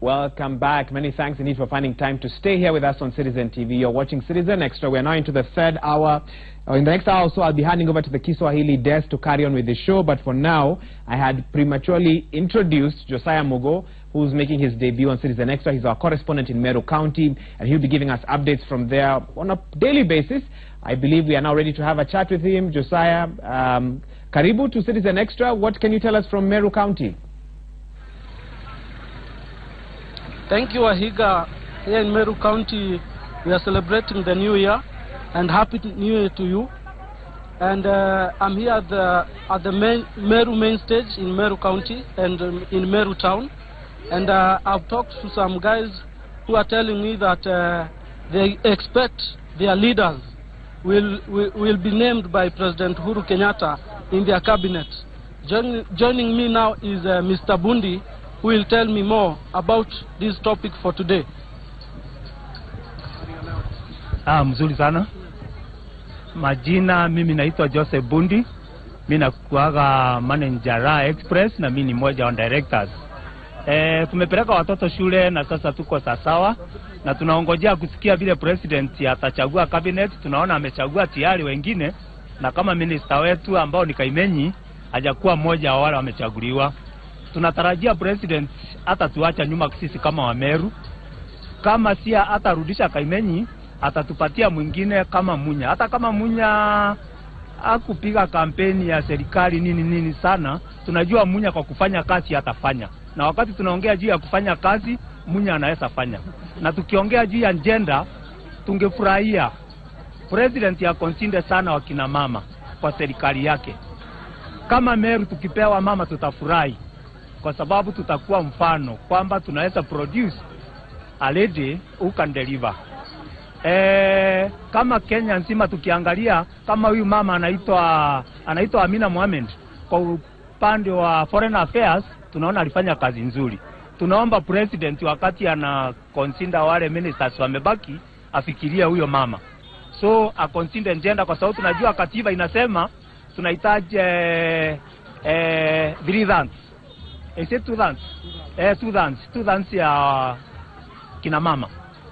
Welcome back. Many thanks indeed for finding time to stay here with us on Citizen TV. You're watching Citizen Extra. We're now into the third hour. In the next hour or so, I'll be handing over to the Kiswahili desk to carry on with the show. But for now, I had prematurely introduced Josiah Mugo, who's making his debut on Citizen Extra. He's our correspondent in Meru County, and he'll be giving us updates from there on a daily basis. I believe we are now ready to have a chat with him. Josiah, karibu to Citizen Extra. What can you tell us from Meru County? Thank you, Wahiga. Here in Meru County, we are celebrating the new year, and happy new year to you. And I'm here at the Meru main stage in Meru County and in Meru town. And I've talked to some guys who are telling me that they expect their leaders will be named by President Uhuru Kenyatta in their cabinet. Joining me now is Mr. Bundi, who will tell me more about this topic for today. Mzuri sana. Majina, mimi naitwa Joseph Bundi. Mimi nakuaga manager Express na mimi ni mmoja wa directors. Tumepeleka watoto shule na sasa tuko sawa na tunaongojea kusikia vile president atachagua cabinet. Tunaona amechagua tayari wengine, na kama minister wetu ambao ni Kaimenyi hajakuwa mmoja wa wale wamechaguliwa. Tunatarajia president atatuacha nyuma sisi kama Wameru. Kama si atarudisha Kaimenyi, atatupatia mwingine kama Munya. Hata kama Munya akupiga kampeni ya serikali nini sana, tunajua Munya kwa kufanya kazi atafanya. Na wakati tunaongea juu ya kufanya kazi, Munya anaweza fanya. Na tukiongea juu ya agenda, tungefurahia president ya konsinde sana wakina mama kwa serikali yake. Kama Meru tukipewa mama tutafurahi, kwa sababu tutakuwa mfano kwamba tunaweza produce a lady who can deliver. Kama Kenya nzima tukiangalia, kama huyu mama anaitwa Amina Mohamed, kwa upande wa foreign affairs tunaona alifanya kazi nzuri. Tunaomba president wakati ana consider wale ministers wamebaki, afikirie huyo mama. So a consider agenda, kwa sababu tunajua katiba inasema tunahitaji 3 dance. Two dance ya kina mama.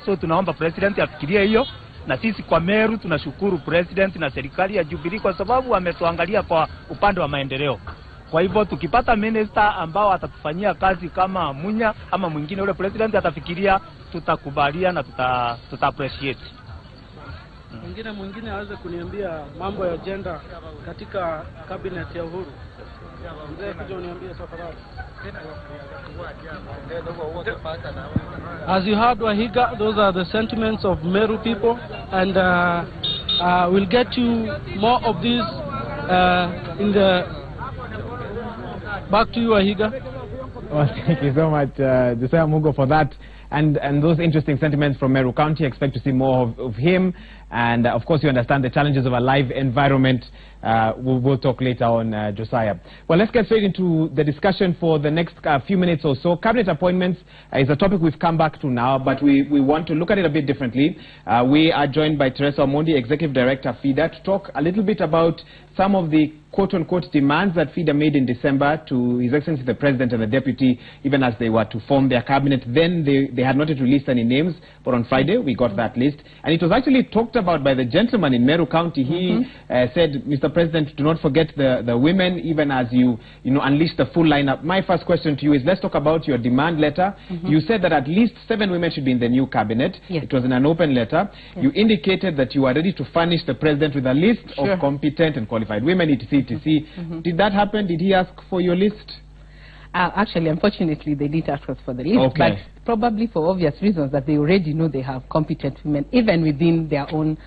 So tunaomba president afikirie hiyo, na sisi kwa Meru tunashukuru president na serikali ya Jubilee kwa sababu wametuangalia kwa upande wa maendeleo. Kwa hivyo tukipata minister ambao atatufanyia kazi kama Munya ama mwingine ule president atafikiria, tutakubalia na tuta appreciate. Mwingine aweze kuniambia mambo ya agenda katika cabinet ya Uhuru. As you heard, Wahiga, those are the sentiments of Meru people, and we'll get you more of these in the... Back to you, Wahiga. Well, thank you so much, Josiah Mugo, for that. And those interesting sentiments from Meru County. Expect to see more of him. And of course, you understand the challenges of a live environment. We'll talk later on, Josiah. Well, let's get straight into the discussion for the next few minutes or so. Cabinet appointments is a topic we've come back to now, but we want to look at it a bit differently. We are joined by Teresa Omondi, Executive Director, FIDA, to talk a little bit about some of the quote-unquote demands that FIDA made in December to His Excellency the President and the Deputy, even as they were to form their cabinet. Then they had not yet released any names, but on Friday we got that list. And it was actually talked about by the gentleman in Meru County. He said, Mr. President, do not forget the women, even as you unleash the full lineup. My first question to you is, let's talk about your demand letter. You said that at least 7 women should be in the new cabinet. Yes. It was in an open letter. Yes. You indicated that you are ready to furnish the President with a list of competent and qualified women, etc. Did that happen? Did he ask for your list? Actually, unfortunately, they didn't ask us for the list. Okay. But probably for obvious reasons that they already know they have competent women, even within their own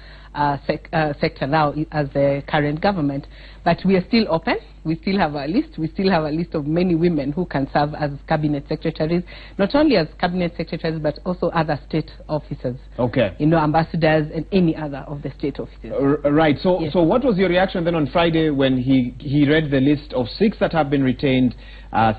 sector now as the current government. But we are still open. We still have a list. We still have a list of many women who can serve as cabinet secretaries, not only as cabinet secretaries, but also other state officers. Okay. Ambassadors and any other of the state officers. Right. So, yes. So what was your reaction then on Friday when he read the list of 6 that have been retained,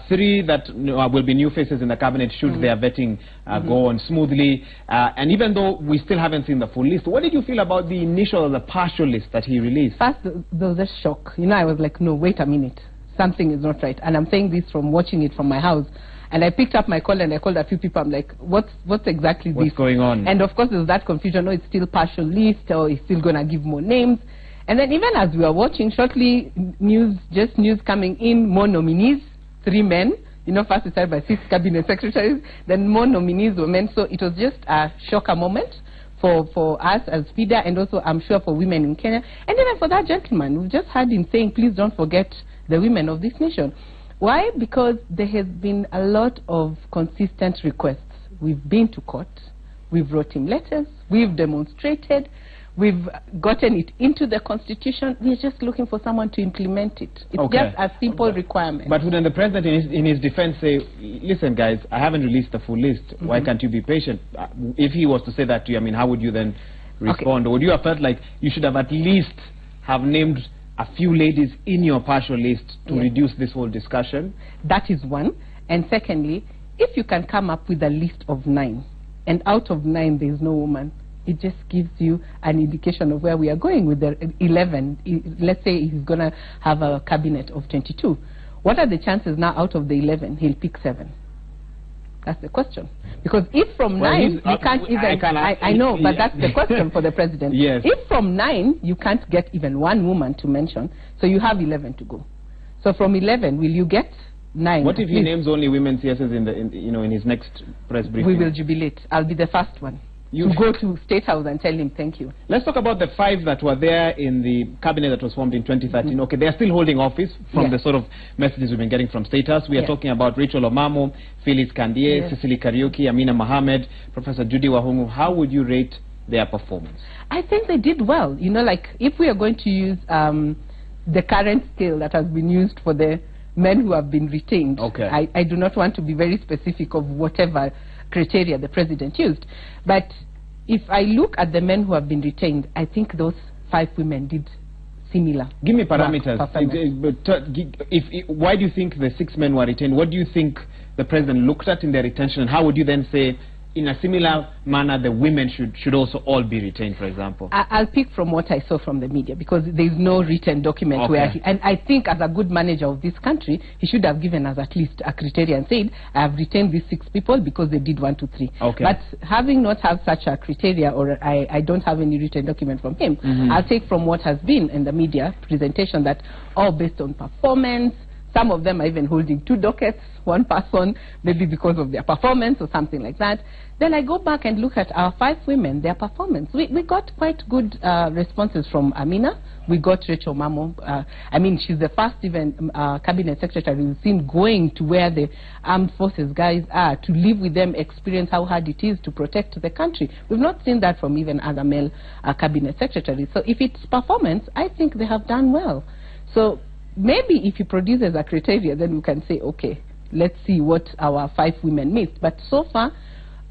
3 that will be new faces in the cabinet should their vetting go on smoothly, and even though we still haven't seen the full list, what did you feel about the initial or the partial list that he released? First, there was a shock. I was like, no, wait a minute. Something is not right. And I'm saying this from watching it from my house. And I picked up my call and I called a few people. I'm like, what's exactly this? What's going on? And of course, there's that confusion. No, it's still partial list, or it's still going to give more names. And then even as we were watching, shortly, news coming in, more nominees, 3 men. You know, first we started by 6 cabinet secretaries, then more nominees were men. So it was just a shocker moment for us as FIDA, and also I'm sure for women in Kenya. And even for that gentleman, we just heard him saying, please don't forget the women of this nation. Why? Because there has been a lot of consistent requests. We've been to court, we've wrote him letters, we've demonstrated, we've gotten it into the constitution. We're just looking for someone to implement it. It's just a simple requirement. But wouldn't the president in his defense say, listen guys, I haven't released the full list, why can't you be patient? If he was to say that to you, I mean, how would you then respond? Or would you have felt like you should have at least have named a few ladies in your partial list to reduce this whole discussion? That is one. And secondly, if you can come up with a list of 9, and out of 9 there is no woman, it just gives you an indication of where we are going with the 11. Let's say he's going to have a cabinet of 22. What are the chances now out of the 11 he'll pick 7? That's the question. Because if from 9 you can't even... I know, but that's the question for the president. Yes. If from 9 you can't get even 1 woman to mention, so you have 11 to go. So from 11, will you get 9? What if he names only women CSs in his next press briefing? We will jubilate. I'll be the first one to go to State House and tell him thank you. Let's talk about the 5 that were there in the cabinet that was formed in 2013. Okay, they are still holding office from the sort of messages we've been getting from State House. We are talking about Rachel Omamo, Phyllis Kandie, Cecily Kariuki, Amina Mohamed, Professor Judy Wahungu. How would you rate their performance? I think they did well. You know, like if we are going to use the current scale that has been used for the men who have been retained, I do not want to be very specific of whatever criteria the president used. But if I look at the men who have been retained, I think those 5 women did similar. Give me parameters. Why do you think the 6 men were retained? What do you think the president looked at in their retention? And how would you then say, in a similar manner, the women should also all be retained, for example? I'll pick from what I saw from the media, because there's no written document where and I think as a good manager of this country, he should have given us at least a criteria and said, I have retained these 6 people because they did 1, 2, 3. But having not have such a criteria, or I don't have any written document from him, I'll take from what has been in the media presentation that all based on performance. Some of them are even holding 2 dockets, 1 person, maybe because of their performance or something like that. Then I go back and look at our 5 women, their performance. We got quite good responses from Amina. We got Rachel Mamo. I mean, she's the first even cabinet secretary we've seen going to where the armed forces guys are, to live with them, experience how hard it is to protect the country. We've not seen that from even other male cabinet secretaries. So if it's performance, I think they have done well. So maybe if he produces a criteria, then we can say, okay, let's see what our 5 women missed. But so far,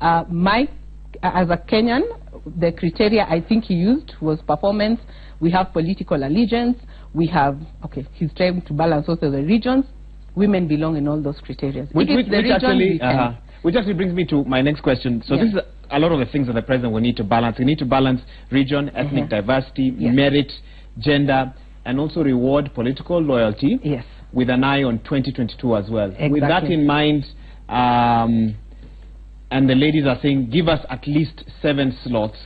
as a Kenyan, the criteria I think he used was performance. We have political allegiance. We have, he's trying to balance also the regions. Women belong in all those criteria. Which actually brings me to my next question. So this is a lot of the things that the president will need to balance. We need to balance region, ethnic diversity, merit, gender, and also reward political loyalty with an eye on 2022 as well. With that in mind, and the ladies are saying, give us at least 7 slots,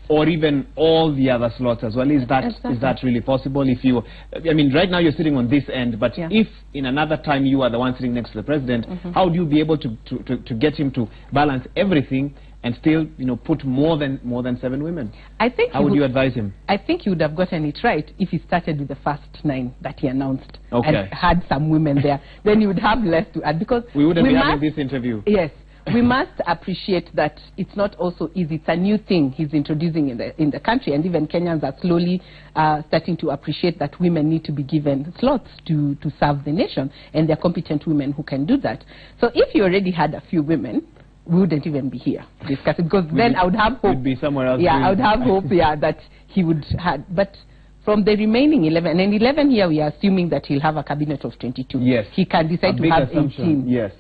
or even all the other slots as well. Is that really possible? If you, I mean, right now you're sitting on this end, but if in another time you are the one sitting next to the president, how do you be able to get him to balance everything and still, put more than 7 women? I think how would you advise him? I think he would have gotten it right if he started with the first 9 that he announced and had some women there. Then he would have less to add, because we wouldn't be having this interview. Yes. We must appreciate that it's not also easy. It's a new thing he's introducing in the country, and even Kenyans are slowly starting to appreciate that women need to be given slots to serve the nation, and they're competent women who can do that. So if you already had a few women, we wouldn't even be here discussing, because then I would have hope. We'd be somewhere else. I would have hope, that he would have. But from the remaining 11, and 11 here, we are assuming that he'll have a cabinet of 22. Yes. He can decide to have 18. Yes.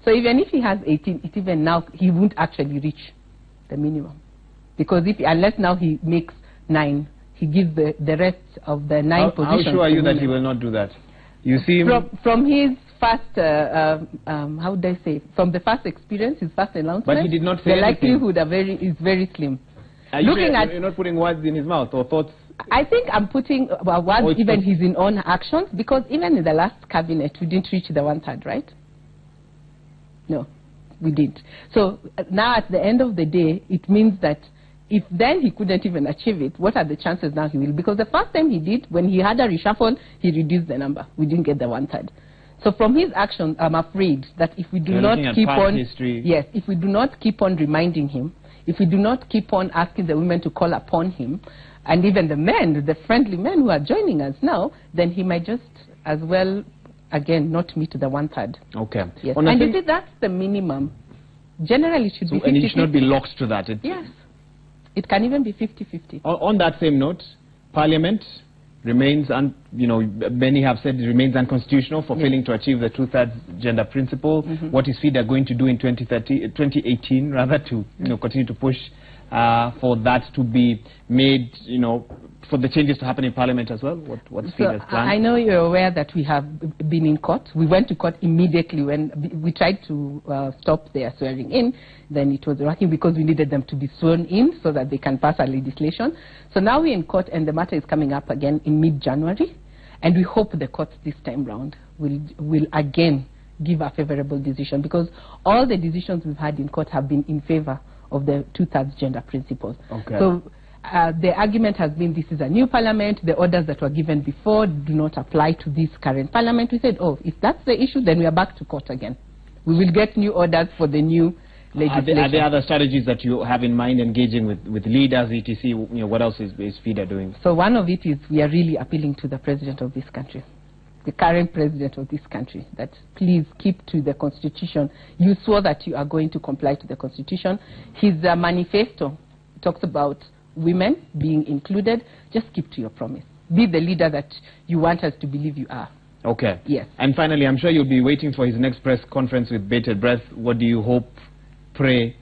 So even if he has 18, even now, he won't actually reach the minimum. Because unless now he makes 9, he gives the rest of the 9 positions. How sure are you that he will not do that? You see, from his first, how would I say, from the first experience, his first announcement, but he did not say the likelihood is very slim. You're not putting words in his mouth or thoughts? I think I'm putting words even his own actions, because even in the last cabinet, we didn't reach the 1/3, right? No, we didn't. So now at the end of the day, it means that if then he couldn't even achieve it, what are the chances now he will? Because the first time he did, when he had a reshuffle, he reduced the number. We didn't get the 1/3. So from his actions, I'm afraid that if we do not keep on, yes, if we do not keep on reminding him, if we do not keep on asking the women to call upon him, and even the men, the friendly men who are joining us now, then he might just as well, again, not meet the 1/3. Okay. Yes. And you see, that's the minimum. Generally, it should be 50-50. And it should not be locked to that. Yes. It can even be 50-50. On that same note, Parliament remains, many have said it remains unconstitutional for failing to achieve the 2/3 gender principle. What is FIDA going to do in 2018, rather, to continue to push for that to be made, for the changes to happen in Parliament as well? What's FIDA's plan? I know you're aware that we have been in court. We went to court immediately when we tried to stop their swearing in. Then it was working because we needed them to be sworn in so that they can pass our legislation. So now we're in court and the matter is coming up again in mid-January. And we hope the court this time round will again give a favorable decision, because all the decisions we've had in court have been in favor of the 2/3 gender principle. Okay. So the argument has been this is a new parliament, the orders that were given before do not apply to this current parliament. We said, oh, if that's the issue, then we are back to court again. We will get new orders for the new legislation. Are there other strategies that you have in mind, engaging with leaders, etc.? What else is FIDA doing? So one of it is we are really appealing to the president of this country, the current president of this country, that please keep to the constitution. You swore that you are going to comply to the constitution. His manifesto talks about women being included. Just keep to your promise. Be the leader that you want us to believe you are. Okay. Yes. And finally, I'm sure you'll be waiting for his next press conference with bated breath. What do you hope, pray,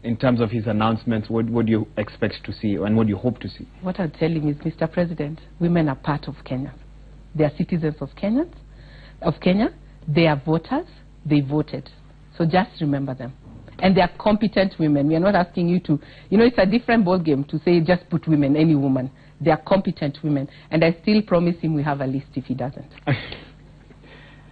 in terms of his announcements? What do you expect to see, and what do you hope to see? What I'll tell him is, Mr. President, women are part of Kenya. They are citizens of Kenya. They are voters. They voted. So just remember them. And they are competent women. We are not asking you to, it's a different ball game to say just put women, any woman. They are competent women. And I still promise him we have a list if he doesn't.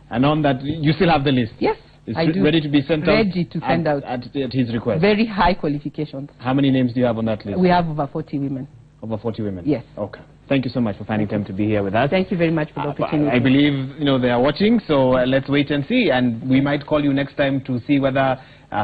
And on that, you still have the list? Yes, I do. Ready to be sent out? Ready to send out. At his request? Very high qualifications. How many names do you have on that list? We have over 40 women. Over 40 women? Yes. Okay. Thank you so much for finding time to be here with us. Thank you very much for the opportunity. I believe, they are watching, so let's wait and see. And we might call you next time to see whether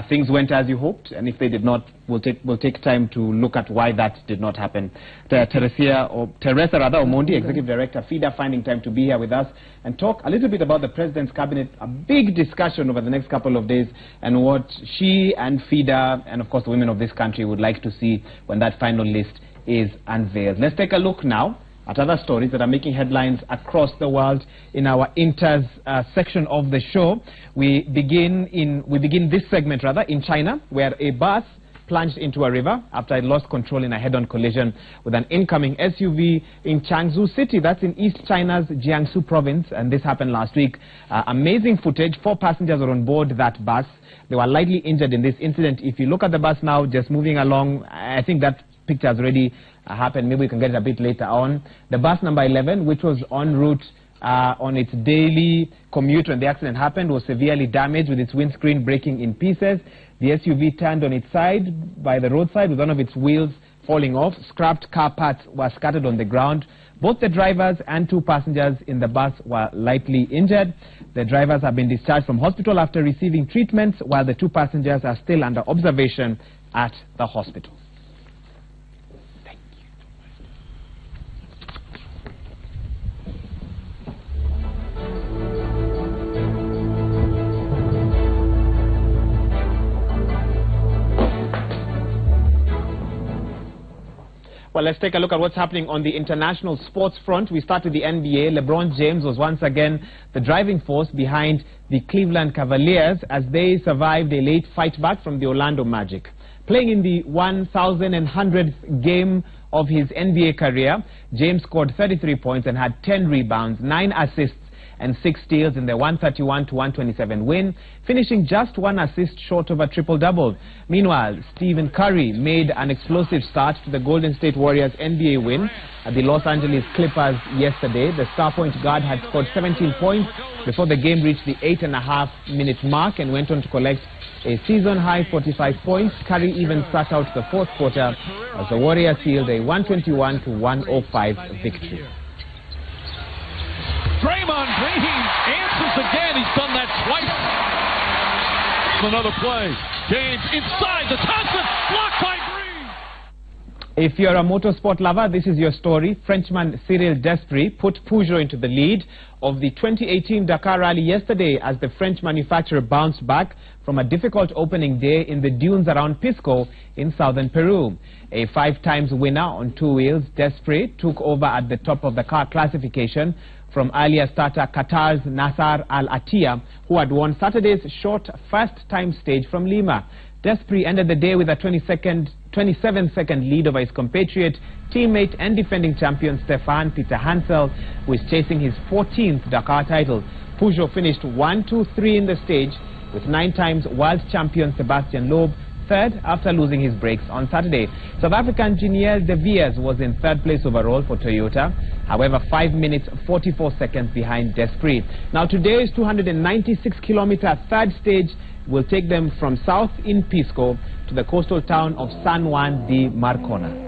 things went as you hoped. And if they did not, we'll take time to look at why that did not happen. Teresa Omondi, Executive Director, FIDA, finding time to be here with us and talk a little bit about the President's Cabinet, a big discussion over the next couple of days, and what she and FIDA, and of course the women of this country, would like to see when that final list is unveiled. Let's take a look now at other stories that are making headlines across the world in our Inters section of the show. We begin this segment in China, where a bus plunged into a river after it lost control in a head-on collision with an incoming SUV in Changzhou City. That's in East China's Jiangsu province, and this happened last week. Amazing footage. 4 passengers were on board that bus. They were lightly injured in this incident. If you look at the bus now, just moving along, I think that picture has already happened. Maybe we can get it a bit later on. The bus number 11, which was en route on its daily commute when the accident happened, was severely damaged, with its windscreen breaking in pieces. The SUV turned on its side by the roadside with one of its wheels falling off. Scrapped car parts were scattered on the ground. Both the drivers and 2 passengers in the bus were lightly injured. The drivers have been discharged from hospital after receiving treatments, while the 2 passengers are still under observation at the hospital. Well, let's take a look at what's happening on the international sports front. We start with the NBA. LeBron James was once again the driving force behind the Cleveland Cavaliers as they survived a late fight back from the Orlando Magic. Playing in the 1,100th game of his NBA career, James scored 33 points and had 10 rebounds, 9 assists, and 6 steals in their 131-127 win, finishing just 1 assist short of a triple-double. Meanwhile, Stephen Curry made an explosive start to the Golden State Warriors NBA win at the Los Angeles Clippers yesterday. The star point guard had scored 17 points before the game reached the 8.5-minute mark and went on to collect a season-high 45 points. Curry even sat out the fourth quarter as the Warriors sealed a 121-105 victory. Draymond Green answers again. He's done that twice. Another play. James inside the Thompson, blocked by Green. If you're a motorsport lover, this is your story. Frenchman Cyril Desprez put Peugeot into the lead of the 2018 Dakar Rally yesterday as the French manufacturer bounced back from a difficult opening day in the dunes around Pisco in southern Peru. A 5-times winner on 2 wheels, Desprez took over at the top of the car classification from earlier starter Qatar's Nasser Al Attiyah, who had won Saturday's short first-time stage from Lima. Desprez ended the day with a 27-second lead over his compatriot, teammate and defending champion Stefan Peter Hansel, who is chasing his 14th Dakar title. Peugeot finished 1, 2, 3 in the stage, with 9-times world champion Sebastian Loeb third after losing his brakes on Saturday. South African Geniel De Viers was in third place overall for Toyota, however 5 minutes 44 seconds behind Desprez. Now today's 296-kilometer third stage will take them from south in Pisco to the coastal town of San Juan de Marcona.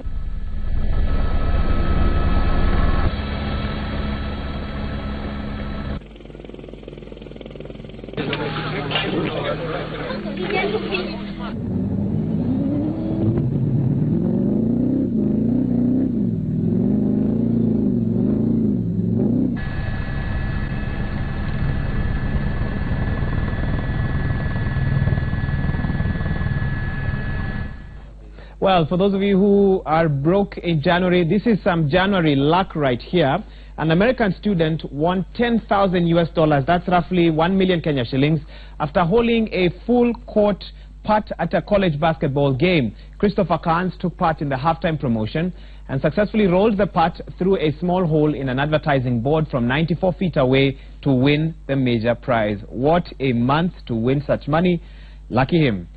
Well, for those of you who are broke in January, this is some January luck right here. An American student won $10,000 that's roughly 1 million Kenya shillings, after holding a full court putt at a college basketball game. Christopher Carnes took part in the halftime promotion and successfully rolled the putt through a small hole in an advertising board from 94 feet away to win the major prize. What a month to win such money. Lucky him.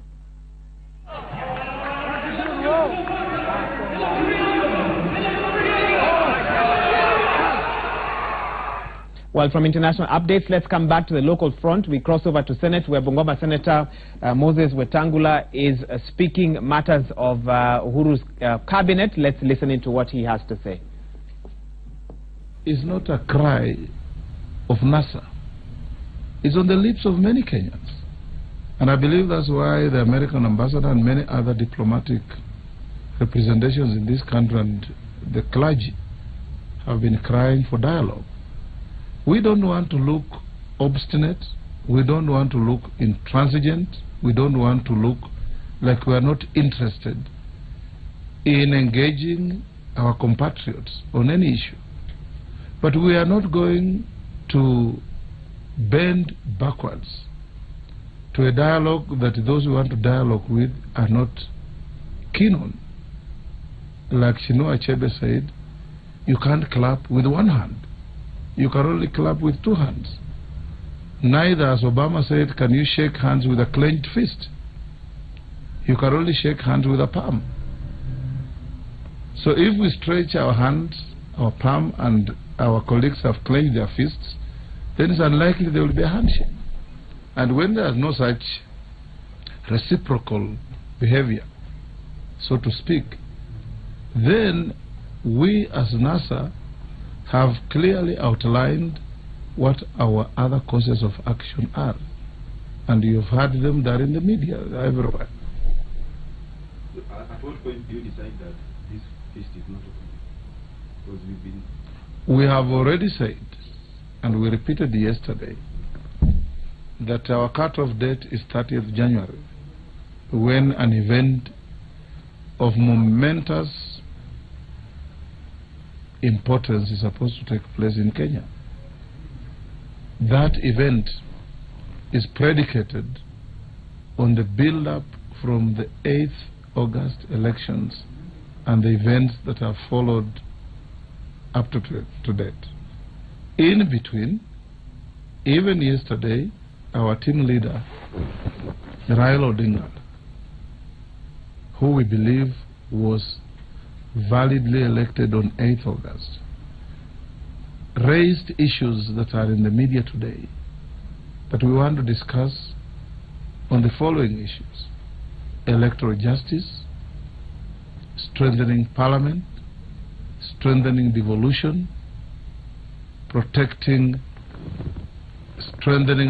Well, from international updates, let's come back to the local front. We cross over to Senate, where Bungoma Senator Moses Wetangula is speaking matters of Uhuru's cabinet. Let's listen into what he has to say. It's not a cry of NASA. It's on the lips of many Kenyans. And I believe that's why the American ambassador and many other diplomatic representations in this country and the clergy have been crying for dialogue. We don't want to look obstinate. We don't want to look intransigent. We don't want to look like we are not interested in engaging our compatriots on any issue. But we are not going to bend backwards to a dialogue that those we want to dialogue with are not keen on. Like Chinua Achebe said, you can't clap with one hand. You can only clap with 2 hands. Neither, as Obama said, can you shake hands with a clenched fist. You can only shake hands with a palm. So if we stretch our hands, our palm, and our colleagues have clenched their fists, then it's unlikely there will be a handshake. And when there is no such reciprocal behavior, so to speak, then we as NASA have clearly outlined what our other courses of action are. And you've heard them there in the media, everywhere. At what point do you decide that this feast is not open? Because we have already said, and we repeated yesterday, that our cut-off date is 30th January, when an event of momentous importance is supposed to take place in Kenya. That event is predicated on the build-up from the 8th August elections and the events that have followed up to date. In between, Even yesterday, our team leader, Raila Odinga, who we believe was validly elected on 8th August, raised issues that are in the media today that we want to discuss on the following issues: electoral justice, strengthening parliament, strengthening devolution, strengthening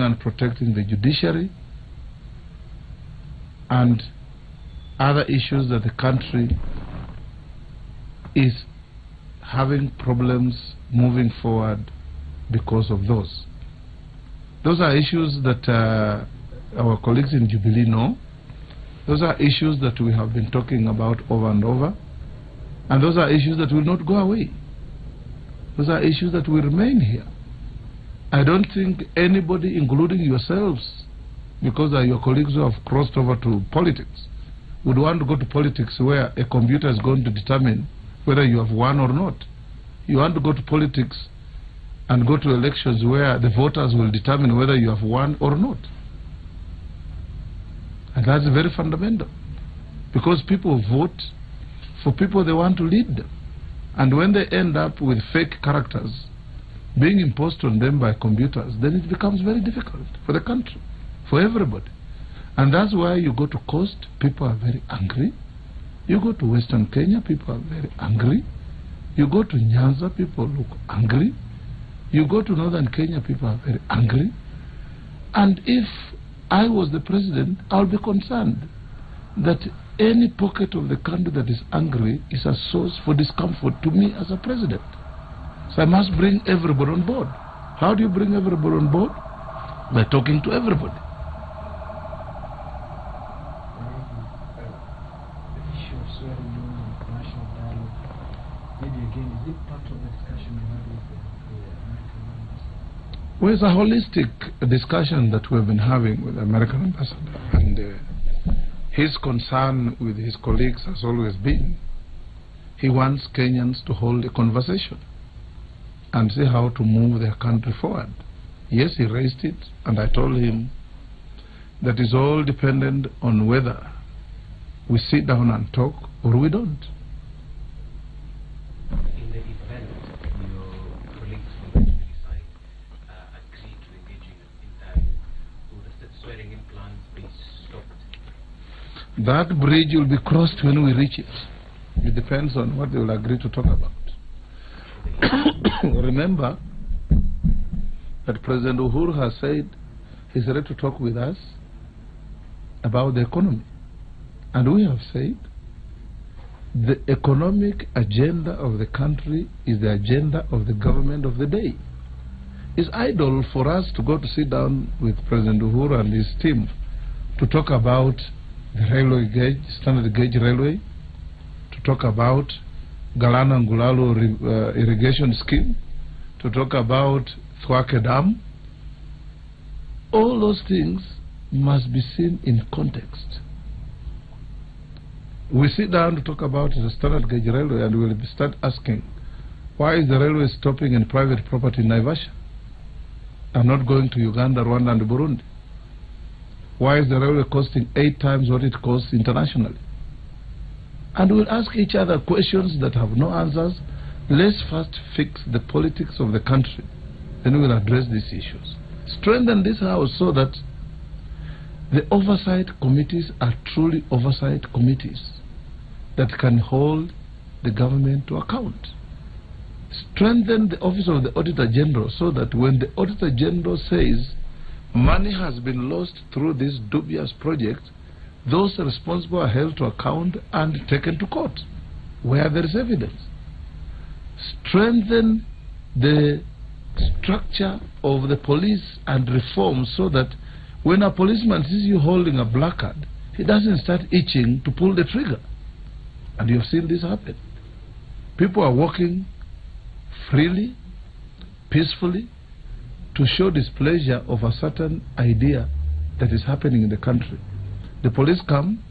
and protecting the judiciary, and other issues that the country is having problems moving forward because of those. Those are issues that our colleagues in Jubilee know. Those are issues that we have been talking about over and over. And those are issues that will not go away. Those are issues that will remain here. I don't think anybody, including yourselves, because your colleagues who have crossed over to politics, would want to go to politics where a computer is going to determine whether you have won or not. You want to go to politics and go to elections where the voters will determine whether you have won or not. And that's very fundamental, because people vote for people they want to lead them. And when they end up with fake characters being imposed on them by computers, then it becomes very difficult for the country, for everybody. And that's why you go to Coast, people are very angry. You go to Western Kenya, people are very angry. You go to Nyanza, people look angry. You go to Northern Kenya, people are very angry. And if I was the president, I would be concerned that any pocket of the country that is angry is a source for discomfort to me as a president. So I must bring everybody on board. How do you bring everybody on board? By talking to everybody. The issue of swearing in and national dialogue, maybe again, is it part of the discussion you had with the American ambassador? Well, it's a holistic discussion that we've been having with the American ambassador, and his concern with his colleagues has always been he wants Kenyans to hold a conversation and see how to move their country forward. Yes, he raised it, and I told him that is all dependent on whether we sit down and talk or we don't. In the event your colleagues from the Jubilee side agree to engaging in dialogue, will the swearing-in plans be stopped? That bridge will be crossed when we reach it. It depends on what they will agree to talk about. Remember that President Uhuru has said he's ready to talk with us about the economy. And we have said the economic agenda of the country is the agenda of the government of the day. It's idle for us to go to sit down with President Uhuru and his team to talk about the railway gauge, standard gauge railway, to talk about Galana and Gulalo irrigation scheme, to talk about Thwake Dam. All those things must be seen in context. We sit down to talk about the standard gauge railway and we'll start asking, why is the railway stopping in private property in Naivasha and not going to Uganda, Rwanda and Burundi? Why is the railway costing 8 times what it costs internationally? And we'll ask each other questions that have no answers. Let's first fix the politics of the country, then we'll address these issues. Strengthen this house so that the oversight committees are truly oversight committees that can hold the government to account. Strengthen the office of the Auditor General so that when the Auditor General says money has been lost through this dubious project, those responsible are held to account and taken to court where there is evidence. Strengthen the structure of the police and reform so that when a policeman sees you holding a placard, he doesn't start itching to pull the trigger. And you have seen this happen. People are walking freely, peacefully, to show displeasure of a certain idea that is happening in the country. The police come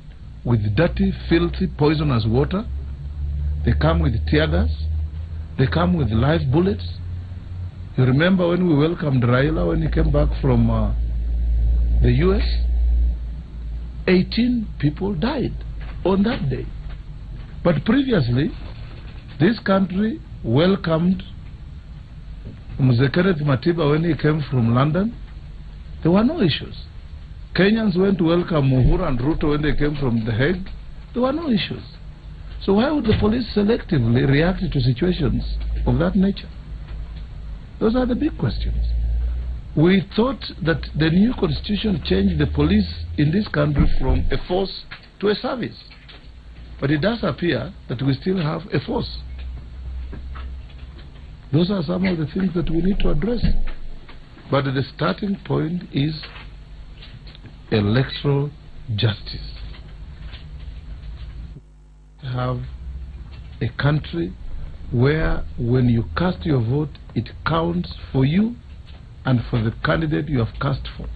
with dirty, filthy, poisonous water. They come with tear gas. They come with live bullets. You remember when we welcomed Raila when he came back from the US? 18 people died on that day. But previously, this country welcomed Mzee Kenneth Matiba when he came from London. There were no issues. Kenyans went to welcome Uhuru and Ruto when they came from The Hague. There were no issues. So why would the police selectively react to situations of that nature? Those are the big questions. We thought that the new constitution changed the police in this country from a force to a service. But it does appear that we still have a force. Those are some of the things that we need to address. But the starting point is electoral justice. Have a country where when you cast your vote, it counts for you and for the candidate you have cast for.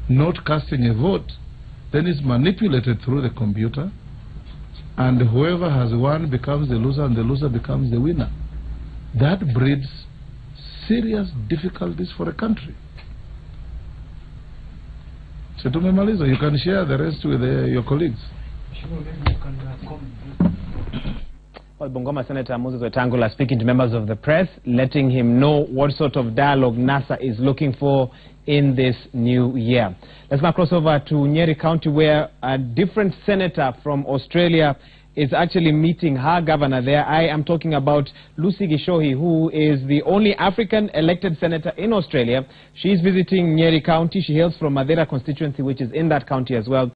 Not casting a vote, then it's manipulated through the computer, and whoever has won becomes the loser and the loser becomes the winner. That breeds serious difficulties for a country. So tumemaliza, you can share the rest with your colleagues. Well, Bungoma Senator Moses Wetangula speaking to members of the press, letting him know what sort of dialogue NASA is looking for in this new year. Let's now cross over to Nyeri County, where a different senator from Australia is actually meeting her governor there. I am talking about Lucy Gishohi, who is the only African elected senator in Australia. She's visiting Nyeri County. She hails from Madeira constituency, which is in that county as well.